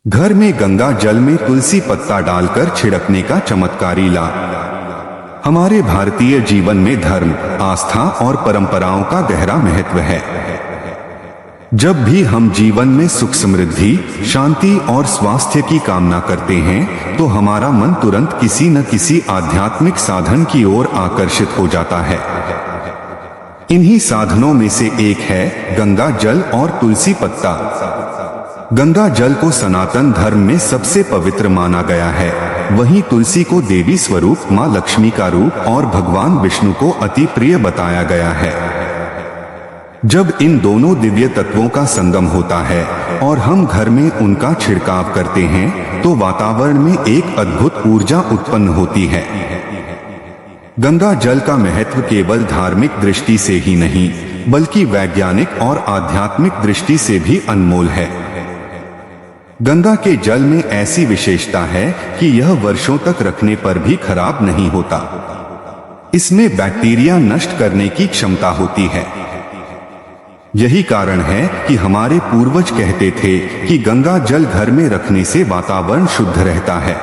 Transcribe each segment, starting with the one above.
घर में गंगा जल में तुलसी पत्ता डालकर छिड़कने का चमत्कारी लाभ। हमारे भारतीय जीवन में धर्म, आस्था और परंपराओं का गहरा महत्व है। जब भी हम जीवन में सुख, समृद्धि, शांति और स्वास्थ्य की कामना करते हैं तो हमारा मन तुरंत किसी न किसी आध्यात्मिक साधन की ओर आकर्षित हो जाता है। इन्हीं साधनों में से एक है गंगा जल और तुलसी पत्ता। गंगा जल को सनातन धर्म में सबसे पवित्र माना गया है, वहीं तुलसी को देवी स्वरूप मां लक्ष्मी का रूप और भगवान विष्णु को अति प्रिय बताया गया है। जब इन दोनों दिव्य तत्वों का संगम होता है और हम घर में उनका छिड़काव करते हैं तो वातावरण में एक अद्भुत ऊर्जा उत्पन्न होती है। गंगा जल का महत्व केवल धार्मिक दृष्टि से ही नहीं बल्कि वैज्ञानिक और आध्यात्मिक दृष्टि से भी अनमोल है। गंगा के जल में ऐसी विशेषता है कि यह वर्षों तक रखने पर भी खराब नहीं होता। इसमें बैक्टीरिया नष्ट करने की क्षमता होती है। यही कारण है कि हमारे पूर्वज कहते थे कि गंगा जल घर में रखने से वातावरण शुद्ध रहता है।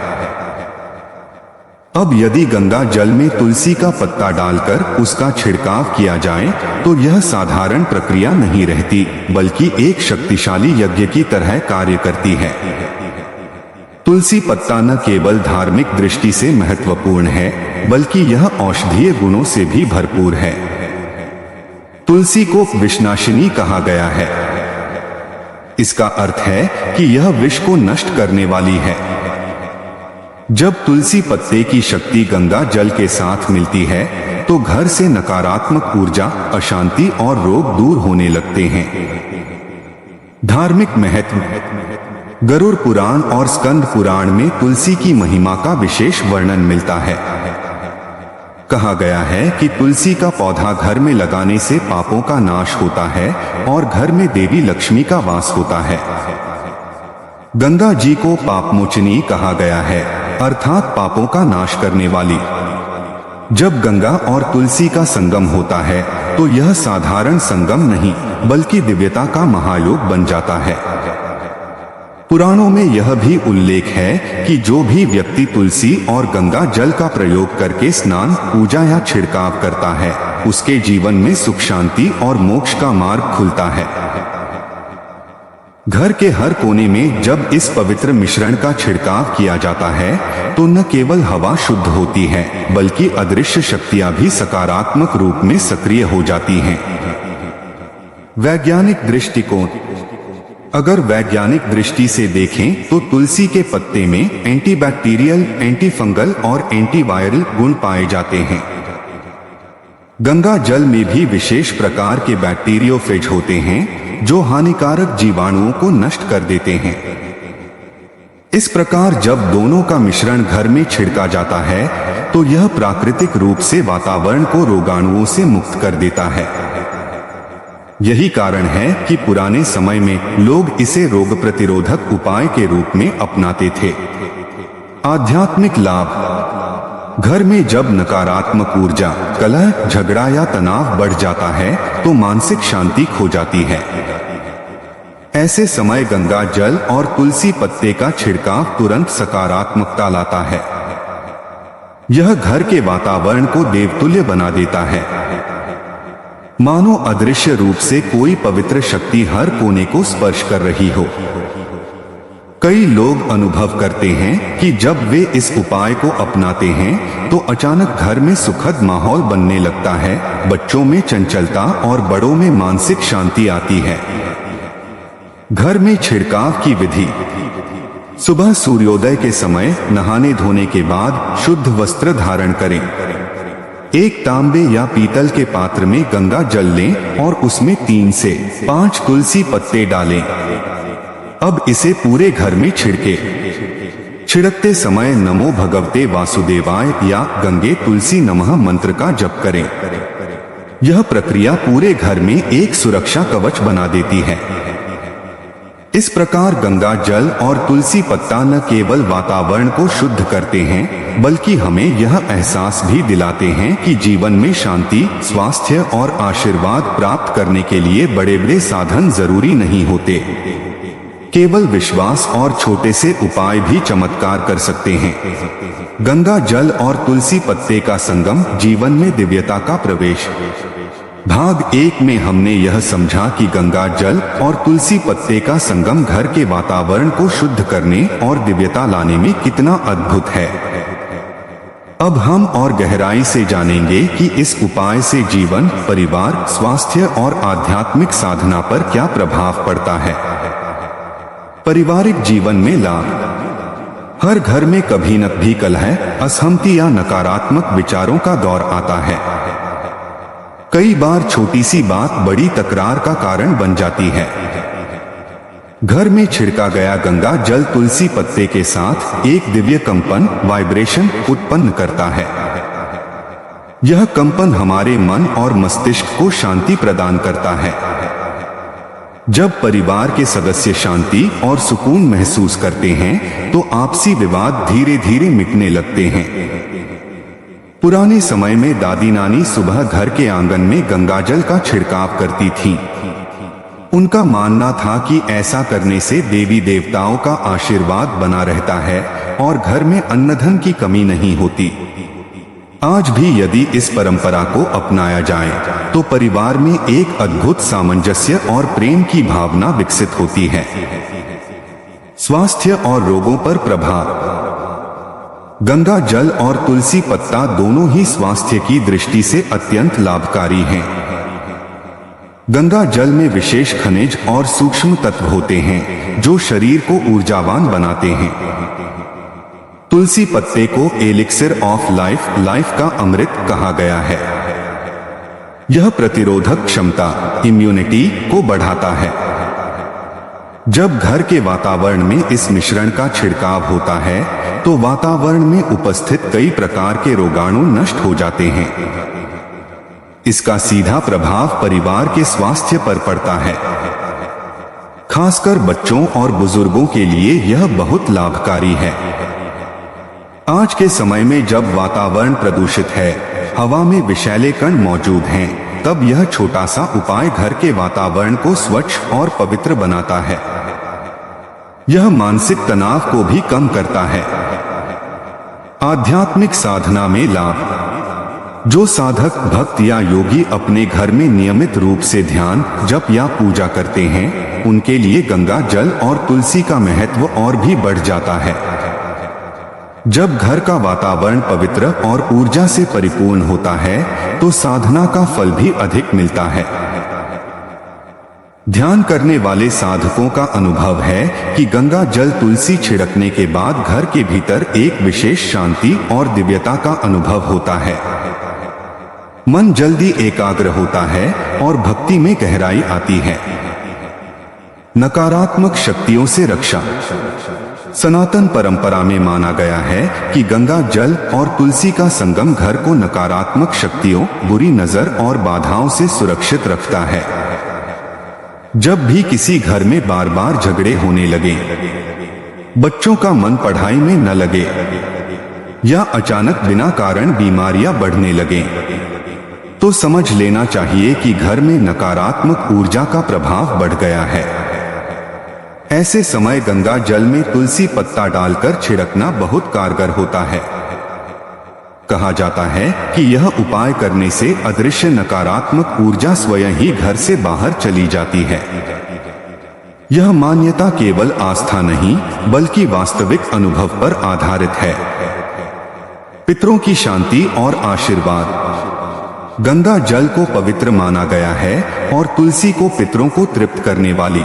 अब यदि गंगा जल में तुलसी का पत्ता डालकर उसका छिड़काव किया जाए तो यह साधारण प्रक्रिया नहीं रहती बल्कि एक शक्तिशाली यज्ञ की तरह कार्य करती है। तुलसी पत्ता न केवल धार्मिक दृष्टि से महत्वपूर्ण है बल्कि यह औषधीय गुणों से भी भरपूर है। तुलसी को विषनाशिनी कहा गया है। इसका अर्थ है कि यह विष को नष्ट करने वाली है। जब तुलसी पत्ते की शक्ति गंगा जल के साथ मिलती है तो घर से नकारात्मक ऊर्जा, अशांति और रोग दूर होने लगते हैं। धार्मिक महत्व। गरुड़ पुराण और स्कंद पुराण में तुलसी की महिमा का विशेष वर्णन मिलता है। कहा गया है कि तुलसी का पौधा घर में लगाने से पापों का नाश होता है और घर में देवी लक्ष्मी का वास होता है। गंगा जी को पापमोचनी कहा गया है, अर्थात पापों का नाश करने वाली। जब गंगा और तुलसी का संगम होता है तो यह साधारण संगम नहीं बल्कि दिव्यता का महायोग बन जाता है। पुराणों में यह भी उल्लेख है कि जो भी व्यक्ति तुलसी और गंगा जल का प्रयोग करके स्नान, पूजा या छिड़काव करता है उसके जीवन में सुख, शांति और मोक्ष का मार्ग खुलता है। घर के हर कोने में जब इस पवित्र मिश्रण का छिड़काव किया जाता है तो न केवल हवा शुद्ध होती है बल्कि अदृश्य शक्तियां भी सकारात्मक रूप में सक्रिय हो जाती हैं। वैज्ञानिक दृष्टिकोण। अगर वैज्ञानिक दृष्टि से देखें तो तुलसी के पत्ते में एंटीबैक्टीरियल, एंटीफंगल और एंटीवायरल गुण पाए जाते हैं। गंगा जल में भी विशेष प्रकार के बैक्टीरियोफेज होते हैं जो हानिकारक जीवाणुओं को नष्ट कर देते हैं। इस प्रकार जब दोनों का मिश्रण घर में छिड़का जाता है तो यह प्राकृतिक रूप से वातावरण को रोगाणुओं से मुक्त कर देता है। यही कारण है कि पुराने समय में लोग इसे रोग प्रतिरोधक उपाय के रूप में अपनाते थे। आध्यात्मिक लाभ। घर में जब नकारात्मक ऊर्जा, कलह, झगड़ा या तनाव बढ़ जाता है तो मानसिक शांति खो जाती है। ऐसे समय गंगा जल और तुलसी पत्ते का छिड़काव तुरंत सकारात्मकता लाता है। यह घर के वातावरण को देवतुल्य बना देता है। मानो अदृश्य रूप से कोई पवित्र शक्ति हर कोने को स्पर्श कर रही हो। कई लोग अनुभव करते हैं कि जब वे इस उपाय को अपनाते हैं तो अचानक घर में सुखद माहौल बनने लगता है, बच्चों में चंचलता और बड़ों में मानसिक शांति आती है। घर में छिड़काव की विधि। सुबह सूर्योदय के समय नहाने धोने के बाद शुद्ध वस्त्र धारण करें। एक तांबे या पीतल के पात्र में गंगा जल लें और उसमें 3 से 5 तुलसी पत्ते डालें। अब इसे पूरे घर में छिड़के। छिड़कते समय नमो भगवते वासुदेवाय या गंगे तुलसी नमः मंत्र का जप करें। यह प्रक्रिया पूरे घर में एक सुरक्षा कवच बना देती है। इस प्रकार गंगा जल और तुलसी पत्ता न केवल वातावरण को शुद्ध करते हैं बल्कि हमें यह एहसास भी दिलाते हैं कि जीवन में शांति, स्वास्थ्य और आशीर्वाद प्राप्त करने के लिए बड़े बड़े साधन जरूरी नहीं होते। केवल विश्वास और छोटे से उपाय भी चमत्कार कर सकते हैं। गंगा जल और तुलसी पत्ते का संगम, जीवन में दिव्यता का प्रवेश। भाग 1 में हमने यह समझा कि गंगा जल और तुलसी पत्ते का संगम घर के वातावरण को शुद्ध करने और दिव्यता लाने में कितना अद्भुत है। अब हम और गहराई से जानेंगे कि इस उपाय से जीवन, परिवार, स्वास्थ्य और आध्यात्मिक साधना पर क्या प्रभाव पड़ता है। पारिवारिक जीवन में लाभ। हर घर में कभी न कभी कलह, असहमति या नकारात्मक विचारों का दौर आता है। कई बार छोटी सी बात बड़ी तकरार का कारण बन जाती है। घर में छिड़का गया गंगा जल तुलसी पत्ते के साथ एक दिव्य कंपन, वाइब्रेशन उत्पन्न करता है। यह कंपन हमारे मन और मस्तिष्क को शांति प्रदान करता है। जब परिवार के सदस्य शांति और सुकून महसूस करते हैं तो आपसी विवाद धीरे धीरे मिटने लगते हैं। पुराने समय में दादी नानी सुबह घर के आंगन में गंगाजल का छिड़काव करती थीं। उनका मानना था कि ऐसा करने से देवी देवताओं का आशीर्वाद बना रहता है और घर में अन्न धन की कमी नहीं होती। आज भी यदि इस परंपरा को अपनाया जाए तो परिवार में एक अद्भुत सामंजस्य और प्रेम की भावना विकसित होती है। स्वास्थ्य और रोगों पर प्रभाव। गंगा जल और तुलसी पत्ता दोनों ही स्वास्थ्य की दृष्टि से अत्यंत लाभकारी हैं। गंगा जल में विशेष खनिज और सूक्ष्म तत्व होते हैं जो शरीर को ऊर्जावान बनाते हैं। तुलसी पत्ते को एलिक्सिर ऑफ लाइफ, लाइफ का अमृत कहा गया है। यह प्रतिरोधक क्षमता, इम्यूनिटी को बढ़ाता है। जब घर के वातावरण में इस मिश्रण का छिड़काव होता है तो वातावरण में उपस्थित कई प्रकार के रोगाणु नष्ट हो जाते हैं। इसका सीधा प्रभाव परिवार के स्वास्थ्य पर पड़ता है। खासकर बच्चों और बुजुर्गों के लिए यह बहुत लाभकारी है। आज के समय में जब वातावरण प्रदूषित है, हवा में विषैले कण मौजूद हैं, तब यह छोटा सा उपाय घर के वातावरण को स्वच्छ और पवित्र बनाता है। यह मानसिक तनाव को भी कम करता है। आध्यात्मिक साधना में लाभ। जो साधक, भक्त या योगी अपने घर में नियमित रूप से ध्यान, जप या पूजा करते हैं, उनके लिए गंगा जल और तुलसी का महत्व और भी बढ़ जाता है। जब घर का वातावरण पवित्र और ऊर्जा से परिपूर्ण होता है तो साधना का फल भी अधिक मिलता है। ध्यान करने वाले साधकों का अनुभव है कि गंगा जल तुलसी छिड़कने के बाद घर के भीतर एक विशेष शांति और दिव्यता का अनुभव होता है। मन जल्दी एकाग्र होता है और भक्ति में गहराई आती है। नकारात्मक शक्तियों से रक्षा। सनातन परंपरा में माना गया है कि गंगा जल और तुलसी का संगम घर को नकारात्मक शक्तियों, बुरी नजर और बाधाओं से सुरक्षित रखता है। जब भी किसी घर में बार बार झगड़े होने लगे, बच्चों का मन पढ़ाई में न लगे या अचानक बिना कारण बीमारियां बढ़ने लगे, तो समझ लेना चाहिए कि घर में नकारात्मक ऊर्जा का प्रभाव बढ़ गया है। ऐसे समय गंगा जल में तुलसी पत्ता डालकर छिड़कना बहुत कारगर होता है। कहा जाता है कि यह उपाय करने से अदृश्य नकारात्मक ऊर्जा स्वयं ही घर से बाहर चली जाती है। यह मान्यता केवल आस्था नहीं बल्कि वास्तविक अनुभव पर आधारित है। पितरों की शांति और आशीर्वाद। गंगा जल को पवित्र माना गया है और तुलसी को पितरों को तृप्त करने वाली।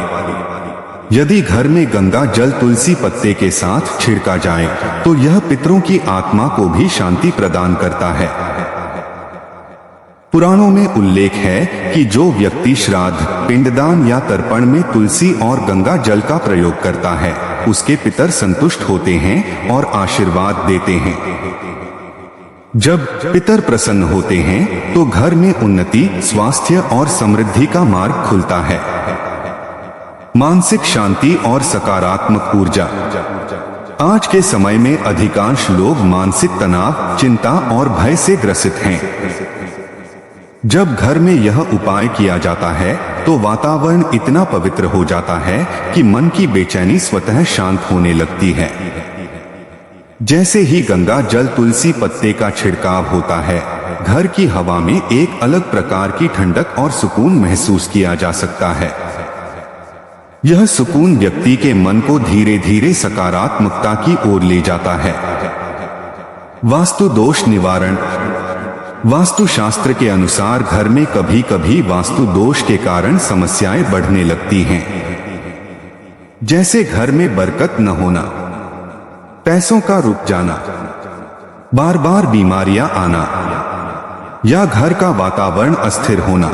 यदि घर में गंगा जल तुलसी पत्ते के साथ छिड़का जाए तो यह पितरों की आत्मा को भी शांति प्रदान करता है। पुराणों में उल्लेख है कि जो व्यक्ति श्राद्ध, पिंडदान या तर्पण में तुलसी और गंगा जल का प्रयोग करता है, उसके पितर संतुष्ट होते हैं और आशीर्वाद देते हैं। जब पितर प्रसन्न होते हैं तो घर में उन्नति, स्वास्थ्य और समृद्धि का मार्ग खुलता है। मानसिक शांति और सकारात्मक ऊर्जा। आज के समय में अधिकांश लोग मानसिक तनाव, चिंता और भय से ग्रसित हैं। जब घर में यह उपाय किया जाता है तो वातावरण इतना पवित्र हो जाता है कि मन की बेचैनी स्वतः शांत होने लगती है। जैसे ही गंगा जल तुलसी पत्ते का छिड़काव होता है, घर की हवा में एक अलग प्रकार की ठंडक और सुकून महसूस किया जा सकता है। यह सुकून व्यक्ति के मन को धीरे धीरे सकारात्मकता की ओर ले जाता है। वास्तु दोष निवारण। वास्तुशास्त्र के अनुसार घर में कभी कभी वास्तु दोष के कारण समस्याएं बढ़ने लगती हैं, जैसे घर में बरकत न होना, पैसों का रुक जाना, बार बार बीमारियां आना या घर का वातावरण अस्थिर होना।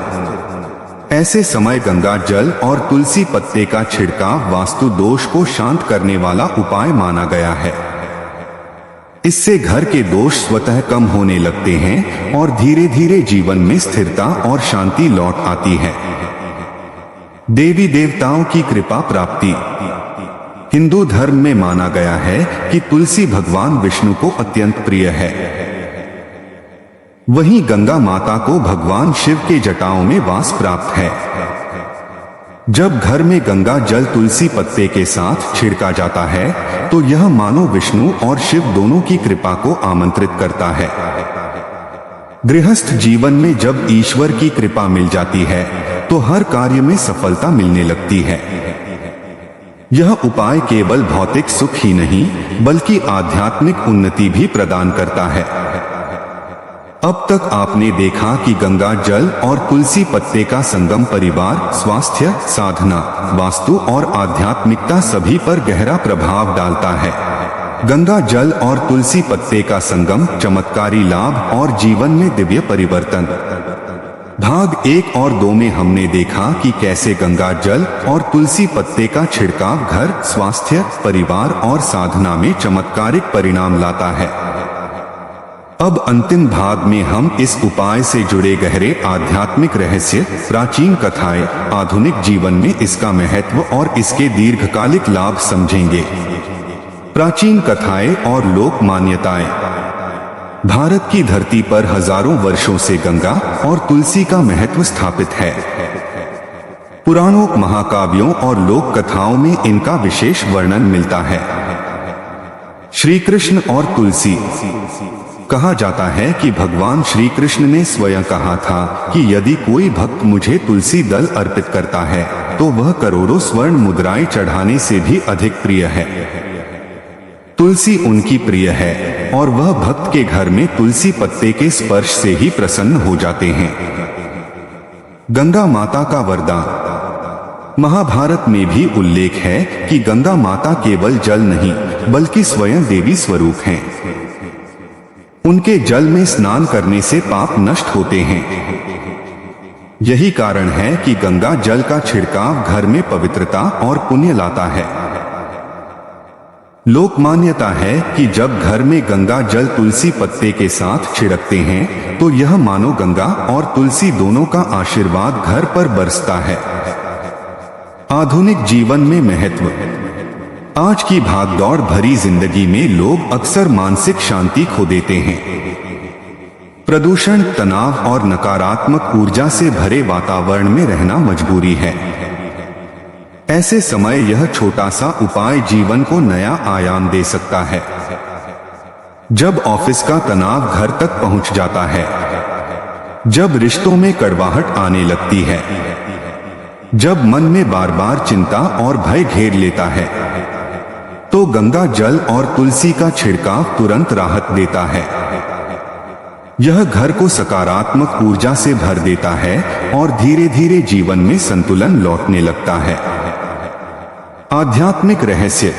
ऐसे समय गंगा जल और तुलसी पत्ते का छिड़काव वास्तु दोष को शांत करने वाला उपाय माना गया है। इससे घर के दोष स्वतः कम होने लगते हैं और धीरे धीरे जीवन में स्थिरता और शांति लौट आती है। देवी देवताओं की कृपा प्राप्ति। हिंदू धर्म में माना गया है कि तुलसी भगवान विष्णु को अत्यंत प्रिय है। वहीं गंगा माता को भगवान शिव के जटाओं में वास प्राप्त है। जब घर में गंगा जल तुलसी पत्ते के साथ छिड़का जाता है तो यह मानो विष्णु और शिव दोनों की कृपा को आमंत्रित करता है। गृहस्थ जीवन में जब ईश्वर की कृपा मिल जाती है तो हर कार्य में सफलता मिलने लगती है। यह उपाय केवल भौतिक सुख ही नहीं बल्कि आध्यात्मिक उन्नति भी प्रदान करता है। अब तक आपने देखा कि गंगा जल और तुलसी पत्ते का संगम परिवार, स्वास्थ्य, साधना, वास्तु और आध्यात्मिकता सभी पर गहरा प्रभाव डालता है। गंगा जल और तुलसी पत्ते का संगम, चमत्कारी लाभ और जीवन में दिव्य परिवर्तन। भाग 1 और 2 में हमने देखा कि कैसे गंगा जल और तुलसी पत्ते का छिड़काव घर, स्वास्थ्य, परिवार और साधना में चमत्कारिक परिणाम लाता है। अब अंतिम भाग में हम इस उपाय से जुड़े गहरे आध्यात्मिक रहस्य, प्राचीन कथाएं, आधुनिक जीवन में इसका महत्व और इसके दीर्घकालिक लाभ समझेंगे। प्राचीन कथाएं और लोक मान्यताएं। भारत की धरती पर हजारों वर्षों से गंगा और तुलसी का महत्व स्थापित है। पुराणों, महाकाव्यों और लोक कथाओं में इनका विशेष वर्णन मिलता है। श्री कृष्ण और तुलसी। कहा जाता है कि भगवान श्री कृष्ण ने स्वयं कहा था कि यदि कोई भक्त मुझे तुलसी दल अर्पित करता है तो वह करोड़ों स्वर्ण मुद्राएं चढ़ाने से भी अधिक प्रिय है। तुलसी उनकी प्रिय है और वह भक्त के घर में तुलसी पत्ते के स्पर्श से ही प्रसन्न हो जाते हैं। गंगा माता का वरदान। महाभारत में भी उल्लेख है कि गंगा माता केवल जल नहीं बल्कि स्वयं देवी स्वरूप हैं। उनके जल में स्नान करने से पाप नष्ट होते हैं। यही कारण है कि गंगा जल का छिड़काव घर में पवित्रता और पुण्य लाता है। लोक मान्यता है कि जब घर में गंगा जल तुलसी पत्ते के साथ छिड़कते हैं तो यह मानो गंगा और तुलसी दोनों का आशीर्वाद घर पर बरसता है। आधुनिक जीवन में महत्व। आज की भागदौड़ भरी जिंदगी में लोग अक्सर मानसिक शांति खो देते हैं। प्रदूषण, तनाव और नकारात्मक ऊर्जा से भरे वातावरण में रहना मजबूरी है। ऐसे समय यह छोटा सा उपाय जीवन को नया आयाम दे सकता है। जब ऑफिस का तनाव घर तक पहुंच जाता है, जब रिश्तों में कड़वाहट आने लगती है, जब मन में बार बार चिंता और भय घेर लेता है, तो गंगा जल और तुलसी का छिड़काव तुरंत राहत देता है। यह घर को सकारात्मक ऊर्जा से भर देता है और धीरे धीरे जीवन में संतुलन लौटने लगता है। आध्यात्मिक रहस्य।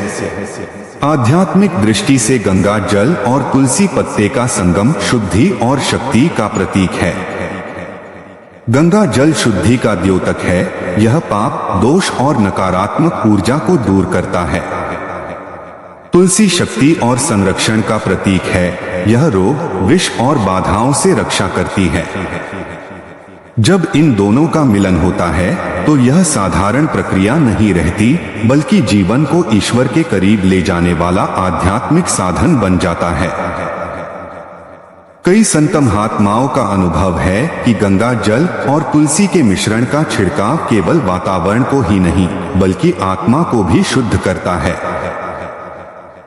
आध्यात्मिक दृष्टि से गंगा जल और तुलसी पत्ते का संगम शुद्धि और शक्ति का प्रतीक है। गंगा जल शुद्धि का द्योतक है। यह पाप, दोष और नकारात्मक ऊर्जा को दूर करता है। तुलसी शक्ति और संरक्षण का प्रतीक है। यह रोग, विष और बाधाओं से रक्षा करती है। जब इन दोनों का मिलन होता है तो यह साधारण प्रक्रिया नहीं रहती बल्कि जीवन को ईश्वर के करीब ले जाने वाला आध्यात्मिक साधन बन जाता है। कई संत महात्माओं का अनुभव है कि गंगा जल और तुलसी के मिश्रण का छिड़काव केवल वातावरण को ही नहीं बल्कि आत्मा को भी शुद्ध करता है।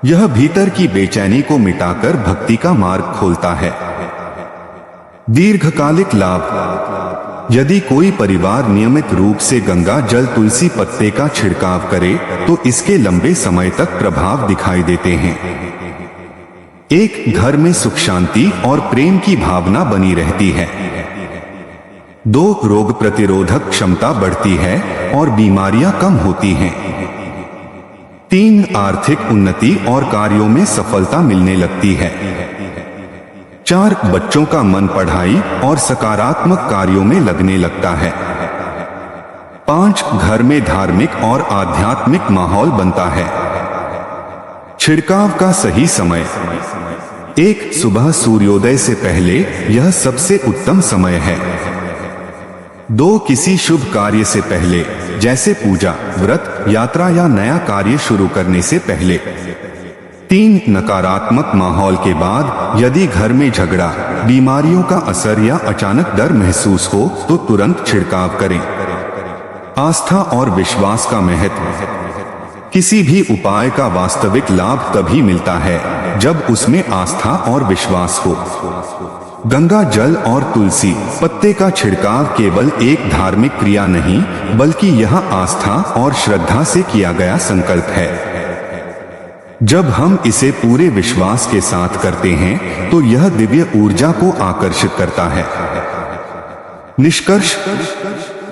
यह भीतर की बेचैनी को मिटाकर भक्ति का मार्ग खोलता है। दीर्घकालिक लाभ। यदि कोई परिवार नियमित रूप से गंगा जल तुलसी पत्ते का छिड़काव करे तो इसके लंबे समय तक प्रभाव दिखाई देते हैं। एक घर में सुख शांति और प्रेम की भावना बनी रहती है। 2 रोग प्रतिरोधक क्षमता बढ़ती है और बीमारियां कम होती हैं। 3 आर्थिक उन्नति और कार्यों में सफलता मिलने लगती है। 4 बच्चों का मन पढ़ाई और सकारात्मक कार्यों में लगने लगता है। 5 घर में धार्मिक और आध्यात्मिक माहौल बनता है। छिड़काव का सही समय। 1 सुबह सूर्योदय से पहले, यह सबसे उत्तम समय है। 2 किसी शुभ कार्य से पहले, जैसे पूजा, व्रत, यात्रा या नया कार्य शुरू करने से पहले। 3 नकारात्मक माहौल के बाद, यदि घर में झगड़ा, बीमारियों का असर या अचानक डर महसूस हो तो तुरंत छिड़काव करें। आस्था और विश्वास का महत्व। किसी भी उपाय का वास्तविक लाभ तभी मिलता है जब उसमें आस्था और विश्वास हो। गंगा जल और तुलसी पत्ते का छिड़काव केवल एक धार्मिक क्रिया नहीं बल्कि यह आस्था और श्रद्धा से किया गया संकल्प है। जब हम इसे पूरे विश्वास के साथ करते हैं तो यह दिव्य ऊर्जा को आकर्षित करता है। निष्कर्ष,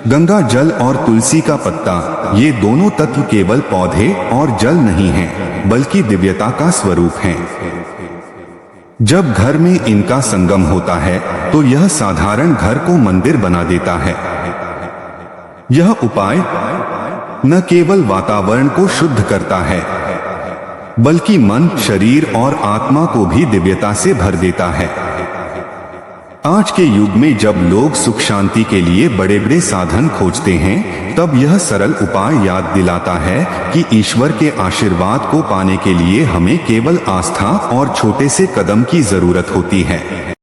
गंगा जल और तुलसी का पत्ता, ये दोनों तत्व केवल पौधे और जल नहीं हैं बल्कि दिव्यता का स्वरूप हैं। जब घर में इनका संगम होता है तो यह साधारण घर को मंदिर बना देता है। यह उपाय न केवल वातावरण को शुद्ध करता है बल्कि मन, शरीर और आत्मा को भी दिव्यता से भर देता है। आज के युग में जब लोग सुख शांति के लिए बड़े बड़े साधन खोजते हैं, तब यह सरल उपाय याद दिलाता है कि ईश्वर के आशीर्वाद को पाने के लिए हमें केवल आस्था और छोटे से कदम की जरूरत होती है।